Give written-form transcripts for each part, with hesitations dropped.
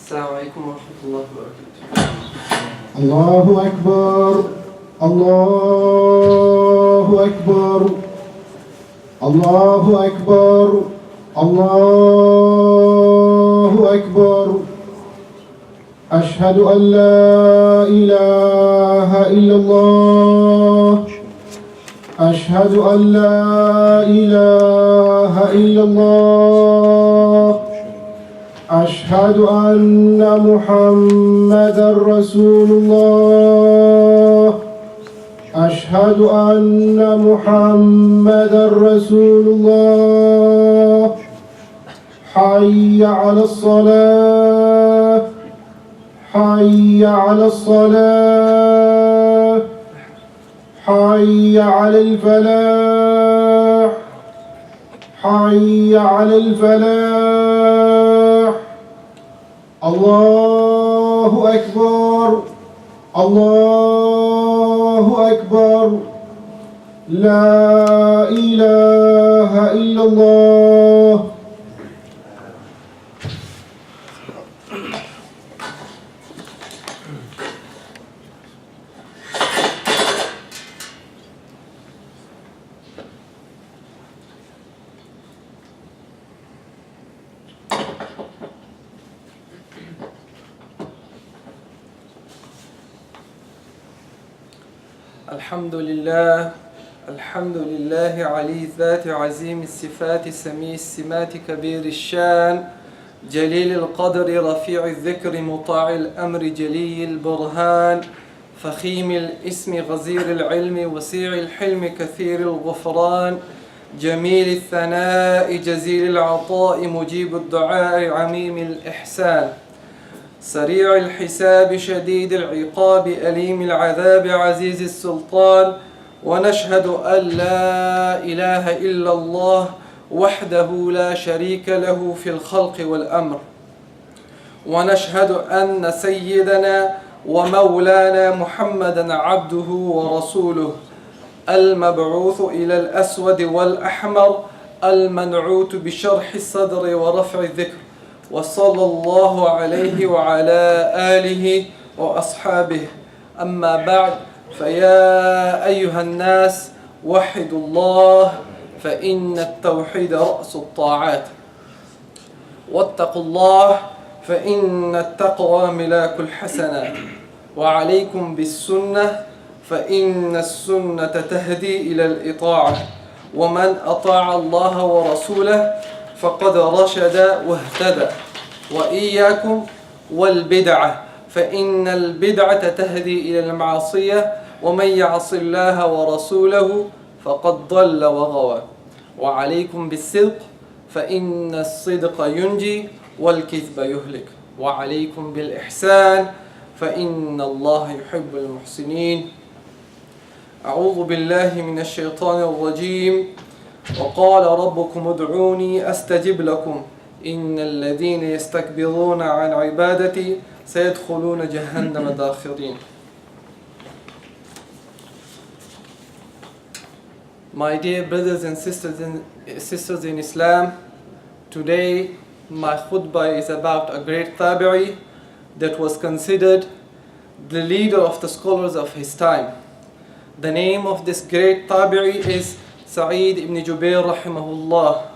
السلام عليكم ورحمة الله وبركاته. الله أكبر الله أكبر الله أكبر الله أكبر أشهد أن لا إله إلا الله أشهد أن لا إله إلا الله أشهد أن محمدًا رسول الله أشهد أن محمدًا رسول الله حي على الصلاة حي على الصلاة حي على الفلاح حي على الفلاح الله أكبر الله أكبر لا إله إلا الله. الحمد لله علي الذات عزيم الصفات سميع السمات كبير الشان جليل القدر رفيع الذكر مطاع الأمر جلي البرهان فخيم الاسم غزير العلم وسيع الحلم كثير الغفران جميل الثناء جزيل العطاء مجيب الدعاء عميم الإحسان سريع الحساب شديد العقاب أليم العذاب عزيز السلطان ونشهد أن لا إله إلا الله وحده لا شريك له في الخلق والأمر ونشهد أن سيدنا ومولانا محمدا عبده ورسوله المبعوث إلى الأسود والأحمر المنعوت بشرح الصدر ورفع الذكر وصلى الله عليه وعلى آله وأصحابه أما بعد فيا أيها الناس وحدوا الله فإن التوحيد رأس الطاعات واتقوا الله فإن التقوى ملاك الحسنات وعليكم بالسنة فإن السنة تهدي إلى الإطاعة ومن أطاع الله ورسوله فقد رشد واهتدى وإياكم والبدعة فإن البدعة تهدي إلى المعصية ومن يعص الله ورسوله فقد ضل وغوى وعليكم بالصدق فإن الصدق ينجي والكذب يهلك وعليكم بالإحسان فإن الله يحب المحسنين أعوذ بالله من الشيطان الرجيم وقال ربكم ادعوني أستجب لكم إن الذين يستكبرون عن عبادتي سيدخلون جهنم داخرين. My dear brothers and sisters in Islam, today my khutbah is about a great tabi'i that was considered the leader of the scholars of his time. The name of this great tabi'i is Sa'id ibn Jubair rahimahullah.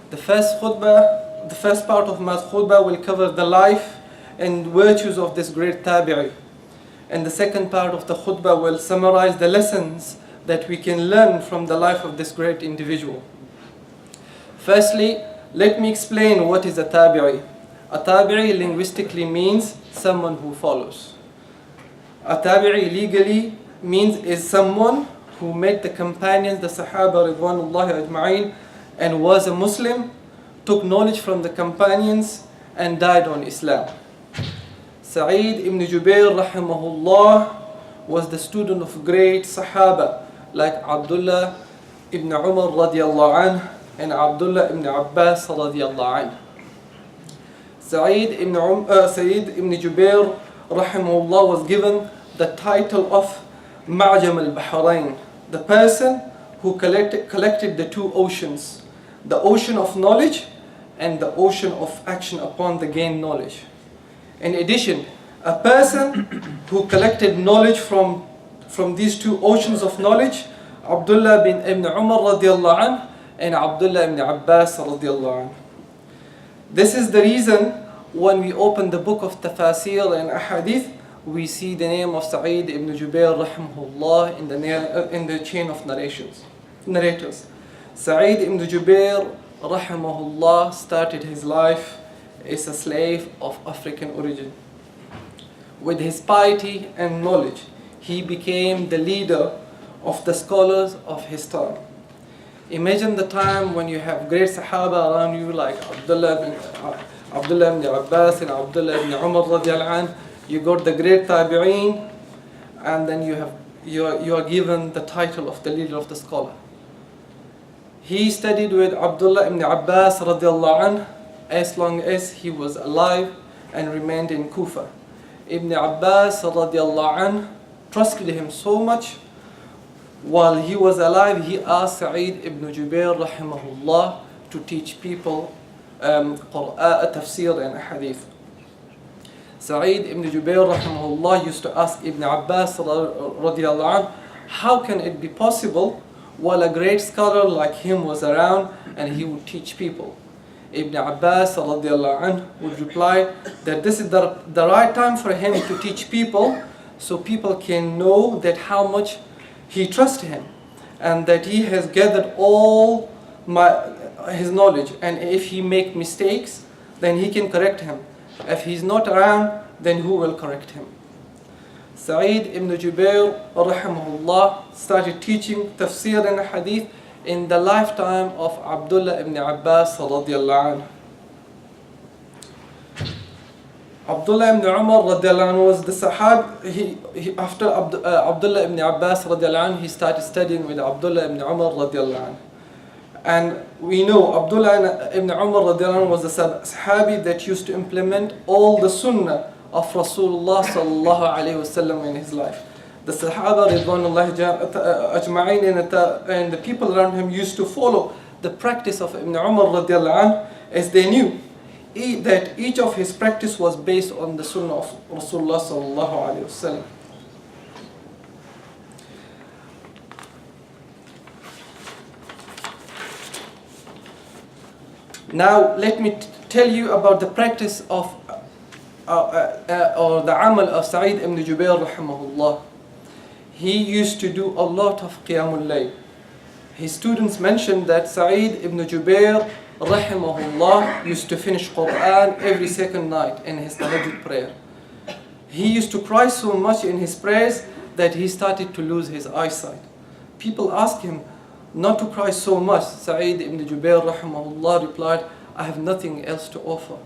The first part of my khutbah will cover the life and virtues of this great tabi'i. And the second part of the khutbah will summarize the lessons that we can learn from the life of this great individual. Firstly, let me explain what is a tabi'i. A tabi'i linguistically means someone who follows. A tabi'i legally means is someone who met the companions, the Sahaba Ridwanullahi Ajma'in, and was a Muslim, took knowledge from the companions, and died on Islam. Sa'id ibn Jubair rahimahullah was the student of great Sahaba like Abdullah ibn Umar radiallahu anh and Abdullah ibn Abbas radiallahu anh. Sa'id ibn Jubair rahimahullah was given the title of Ma'jam al-Bahrain, the person who collected the two oceans, the ocean of knowledge and the ocean of action upon the gained knowledge. In addition, a person who collected knowledge from these two oceans of knowledge, Abdullah ibn Umar radiallahu anh and Abdullah ibn Abbas radiallahu anh. This is the reason when we open the book of Tafasir and Ahadith, we see the name of Sa'id ibn Jubair rahimahullah in the chain of narrators. Sa'id ibn Jubair rahimahullah started his life as a slave of African origin. With his piety and knowledge, he became the leader of the scholars of his time. Imagine the time when you have great Sahaba around you like Abdullah ibn Abbas and Abdullah ibn Umar radiallahu anh. You got the great Tabi'in, and then you are given the title of the leader of the scholar. He studied with Abdullah ibn Abbas radiallahu anh as long as he was alive and remained in Kufa. Ibn Abbas radiallahu anh trusted him so much. While he was alive, he asked Sa'id ibn Jubair rahimahullah to teach people Qur'an, tafsir and hadith. Sa'id ibn Jubair rahimahullah used to ask Ibn Abbas radiallahu anh, how can it be possible while a great scholar like him was around and he would teach people? Ibn Abbas radiallahu anh would reply that this is the right time for him to teach people, so people can know that how much he trusts him and that he has gathered all his knowledge, and if he make mistakes then he can correct him. If he's not around, then who will correct him? Sa'id ibn Jubair rahimahullah started teaching tafsir and hadith in the lifetime of Abdullah ibn Abbas radiallahu anhu. Abdullah ibn Umar radiallahu anhu was the sahab. After Abdullah ibn Abbas radiallahu anhu, he started studying with Abdullah ibn Umar radiallahu anhu. And we know Abdullah ibn Umar radiallahu anhu was the sahabi that used to implement all the sunnah of Rasulullah sallallahu alayhi wasallam in his life. The Sahaba ridwanullah ajma'in and the people around him used to follow the practice of Ibn Umar radiallahu anh, as they knew that each of his practice was based on the sunnah of Rasulullah sallallahu alayhi wasallam. Now let me tell you about the practice of or the amal of Sa'id ibn Jubair rahimahullah. He used to do a lot of Qiyamul Layl. His students mentioned that Sa'id ibn Jubair rahimahullah used to finish Quran every second night in his tahajjud prayer. He used to cry so much in his prayers that he started to lose his eyesight. People asked him not to cry so much. Sa'id ibn Jubair rahimahullah replied, I have nothing else to offer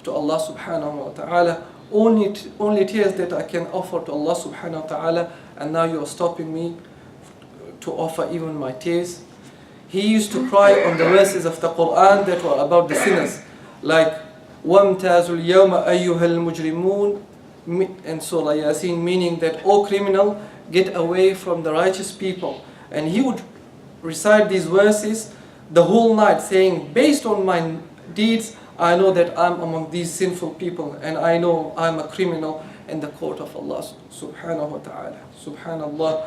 to Allah subhanahu wa ta'ala, only tears that I can offer to Allah subhanahu wa ta'ala, and now you are stopping me to offer even my tears. He used to cry on the verses of the Quran that were about the sinners, like وَامْتَازُوا الْيَوْمَ أَيُّهَا الْمُجْرِمُونَ in Surah Yasin, meaning that, O criminal, get away from the righteous people. And he would recite these verses the whole night, saying, based on my deeds, I know that I'm among these sinful people, and I know I'm a criminal in the court of Allah subhanahu wa ta'ala. Subhanallah.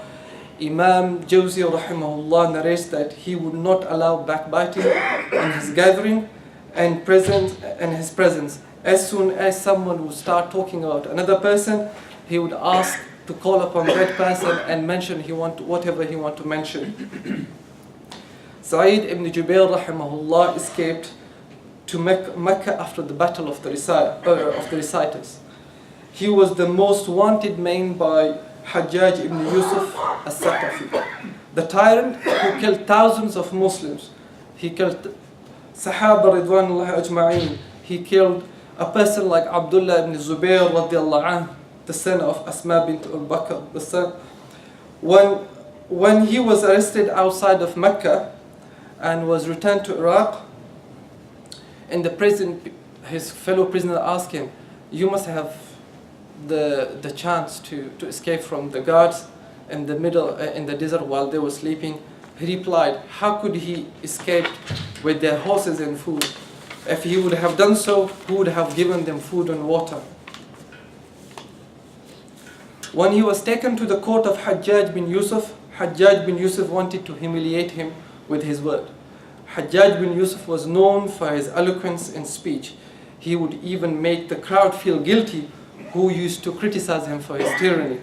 Imam Jawzi rahimahullah narrates that he would not allow backbiting in his gathering and his presence. As soon as someone would start talking about another person, he would ask to call upon that person and mention whatever he want to mention. Sa'id ibn Jubair rahimahullah escaped to Mecca after the battle of the reciters. He was the most wanted man by Hajjaj ibn Yusuf al-Saqafi, the tyrant who killed thousands of Muslims. He killed Sahaba ridwanullah ajma'in. He killed a person like Abdullah ibn Zubair radiallahu anh, the son of Asma bint al-Bakr, the son. When he was arrested outside of Mecca and was returned to Iraq, in the prison, his fellow prisoner asked him, you must have the chance to escape from the guards in the desert while they were sleeping. He replied, how could he escape with their horses and food? If he would have done so, who would have given them food and water? When he was taken to the court of Hajjaj bin Yusuf, Hajjaj bin Yusuf wanted to humiliate him with his word. Hajjaj bin Yusuf was known for his eloquence in speech. He would even make the crowd feel guilty who used to criticize him for his tyranny.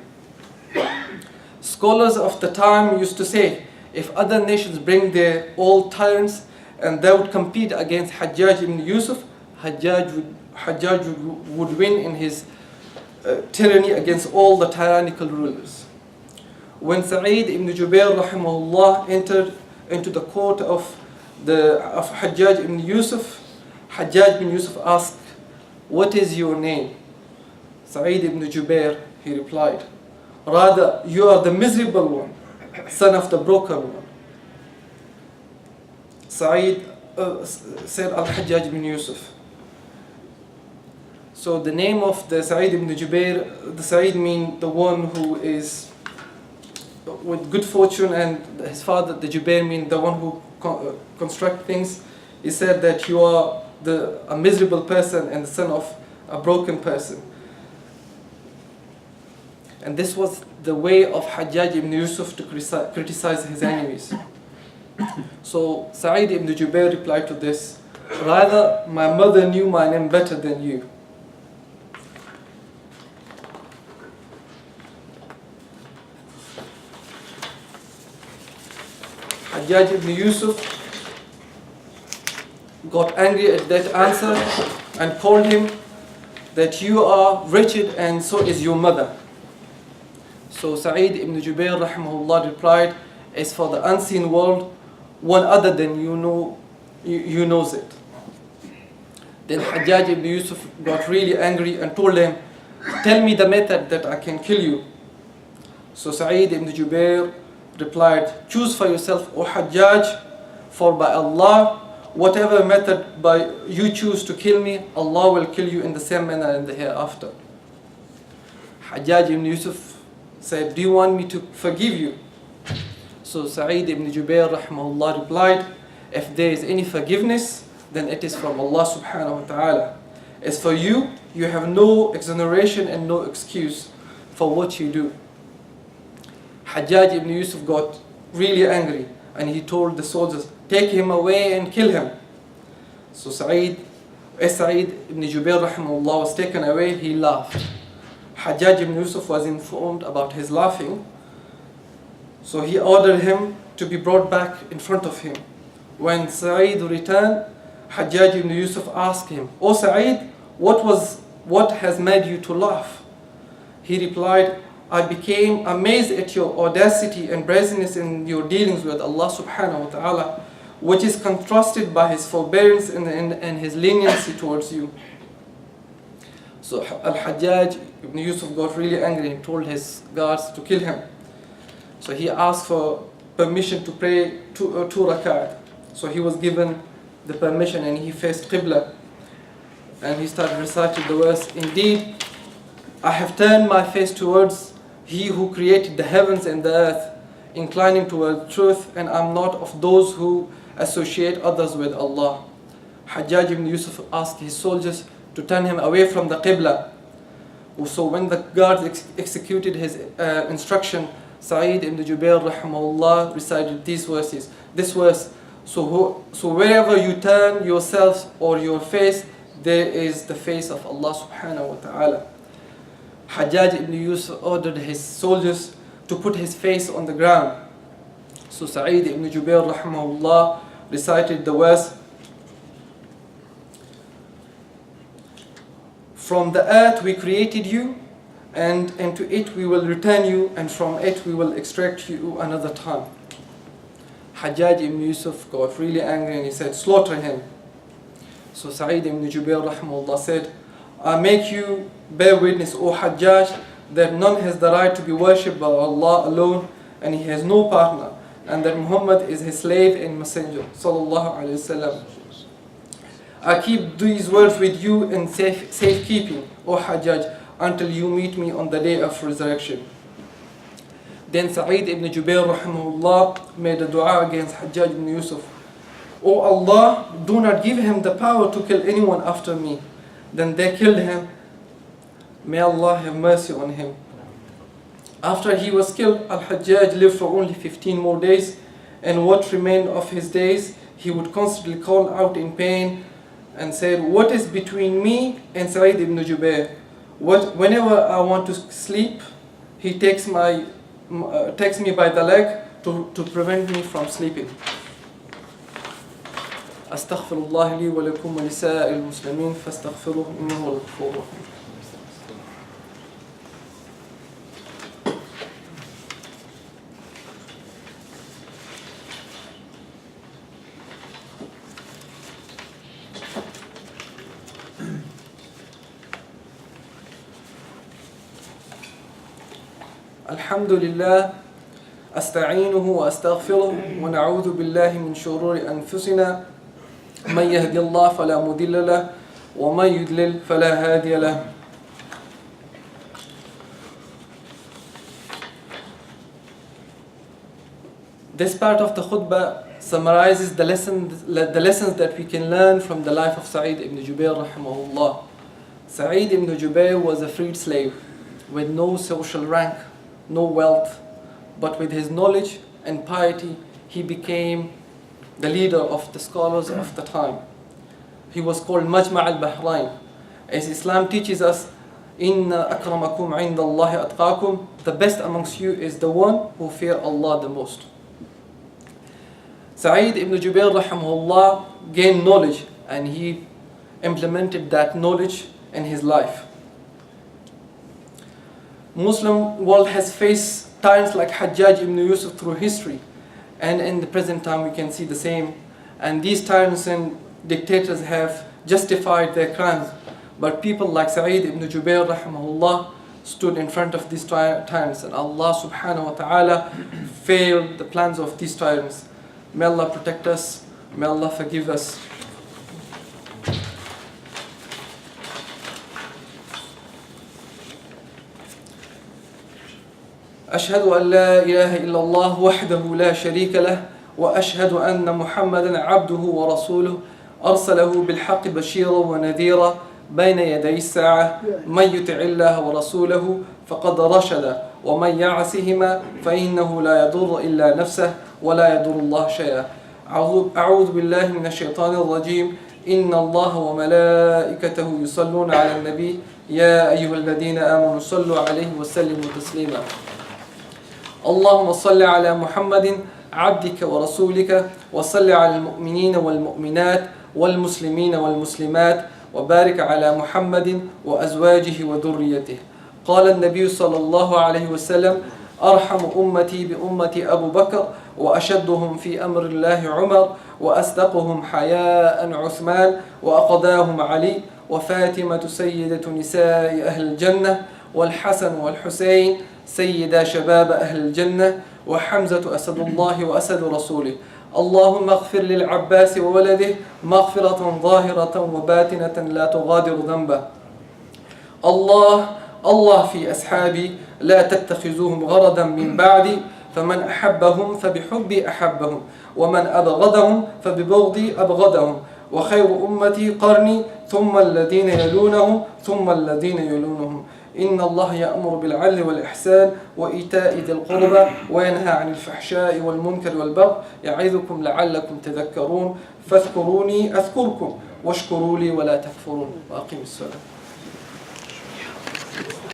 Scholars of the time used to say, if other nations bring their old tyrants and they would compete against Hajjaj ibn Yusuf, Hajjaj would win in his tyranny against all the tyrannical rulers. When Sa'id ibn Jubair rahimahullah entered into the court of Hajjaj ibn Yusuf, Hajjaj ibn Yusuf asked, "What is your name?" Sa'id ibn Jubair, he replied, "Rather, you are the miserable one, son of the broken one." Sa'id said al-Hajjaj ibn Yusuf. So the name of the Sa'id ibn Jubair, the Sa'id means the one who is with good fortune, and his father, the Jubair, means the one who construct things. He said that you are a miserable person and the son of a broken person. And this was the way of Hajjaj ibn Yusuf to criticize his enemies. So Sa'id ibn Jubair replied to this, "Rather, my mother knew my name better than you." Hajjaj ibn Yusuf got angry at that answer and called him that you are wretched and so is your mother. So Sa'id ibn Jubair rahimahullah replied, "As for the unseen world, one other than you knows it." Then Hajjaj ibn Yusuf got really angry and told him, "Tell me the method that I can kill you." So Sa'id ibn Jubair replied, "Choose for yourself, O Hajjaj, for by Allah, whatever method by you choose to kill me, Allah will kill you in the same manner in the hereafter." Hajjaj ibn Yusuf said, "Do you want me to forgive you?" So Sa'id ibn Jubair rahimahullah replied, "If there is any forgiveness, then it is from Allah subhanahu wa ta'ala. As for you, you have no exoneration and no excuse for what you do." Hajjaj ibn Yusuf got really angry and he told the soldiers, "Take him away and kill him." So Sa'id ibn Jubair rahimahullah was taken away, he laughed. Hajjaj ibn Yusuf was informed about his laughing, so he ordered him to be brought back in front of him. When Sa'id returned, Hajjaj ibn Yusuf asked him, "O Sa'id, what has made you to laugh?" He replied, "I became amazed at your audacity and brazenness in your dealings with Allah subhanahu wa ta'ala, which is contrasted by his forbearance and his leniency towards you." So al-Hajjaj ibn Yusuf got really angry and told his guards to kill him. So he asked for permission to pray two rakat. So he was given the permission and he faced Qibla. And he started reciting the verse, "Indeed, I have turned my face towards He who created the heavens and the earth, inclining toward truth, and I'm not of those who associate others with Allah." Hajjaj ibn Yusuf asked his soldiers to turn him away from the Qibla. So when the guards executed his instruction, Sa'id ibn Jubair rahimahullah recited these verses. This verse, so wherever you turn yourselves or your face, there is the face of Allah subhanahu wa ta'ala. Hajjaj ibn Yusuf ordered his soldiers to put his face on the ground. So Sa'id ibn Jubair rahimahullah recited the verse, "From the earth we created you, and into it we will return you, and from it we will extract you another time." Hajjaj ibn Yusuf got really angry and he said, "Slaughter him." So Sa'id ibn Jubair rahimahullah said, "I make you bear witness, O Hajjaj, that none has the right to be worshipped by Allah alone, and he has no partner, and that Muhammad is his slave and messenger, sallallahu alayhi wasallam. I keep these words with you in safekeeping, O Hajjaj, until you meet me on the day of resurrection." Then Sa'id ibn Jubair rahimahullah made a dua against Hajjaj ibn Yusuf. "O Allah, do not give him the power to kill anyone after me." Then they killed him. May Allah have mercy on him. After he was killed, Al-Hajjaj lived for only 15 more days, and what remained of his days, he would constantly call out in pain and said, "What is between me and Sa'id ibn Jubair? Whenever I want to sleep, he takes me by the leg to prevent me from sleeping." أستغفر الله لي ولكم ولسائر المسلمين فاستغفروه إنه هو الغفور الرحيم. الحمد لله أستعينه وأستغفره ونعوذ بالله من شرور أنفسنا من يهدي الله فلا مضل له ومن يضلل فلا هادي له. This part of the khutbah summarizes the lessons that we can learn from the life of Sa'id ibn Jubair rahimahullah. Sa'id ibn Jubair was a freed slave with no social rank, no wealth, but with his knowledge and piety, he became the leader of the scholars of the time. He was called Majma' al-Bahrain. As Islam teaches us, Inna akramakum inda Allahi atqakum, the best amongst you is the one who fear Allah the most. Sa'id ibn Jubair rahimahullah gained knowledge, and he implemented that knowledge in his life. Muslim world has faced times like Hajjaj ibn Yusuf through history, and in the present time we can see the same. And these tyrants and dictators have justified their crimes, but people like Sa'id ibn Jubair rahimahullah stood in front of these tyrants, and Allah subhanahu wa ta'ala failed the plans of these tyrants. May Allah protect us, may Allah forgive us. أشهد أن لا إله إلا الله وحده لا شريك له وأشهد أن محمدا عبده ورسوله أرسله بالحق بشيرا ونذيرا بين يدي الساعة من يطع الله ورسوله فقد رشد ومن يعصهما فإنه لا يضر إلا نفسه ولا يضر الله شيئا. أعوذ بالله من الشيطان الرجيم. إن الله وملائكته يصلون على النبي يا أيها الذين آمنوا صلوا عليه وسلموا تسليما. اللهم صل على محمد عبدك ورسولك وصل على المؤمنين والمؤمنات والمسلمين والمسلمات وبارك على محمد وأزواجه وذريته. قال النبي صلى الله عليه وسلم أرحم أمتي بأمتي أبو بكر وأشدهم في أمر الله عمر وأصدقهم حياء عثمان وأقضاهم علي وفاطمة سيدة نساء أهل الجنة والحسن والحسين سيدا شباب أهل الجنة وحمزة أسد الله وأسد رسوله. اللهم اغفر للعباس وولده مغفرة ظاهرة وباطنة لا تغادر ذنبه. الله في أصحابي لا تتخذوهم غرضا من بعدي فمن أحبهم فبحبي أحبهم ومن أبغضهم فببغضي أبغضهم وخير أمتي قرني ثم الذين يلونهم ثم الذين يلونهم. إن الله يأمر بالعدل والإحسان وإيتاء ذي القربى وينهى عن الفحشاء والمنكر والبغي يعظكم لعلكم تذكرون فاذكروني أذكركم واشكروا لي ولا تكفرون. وأقم الصلاة.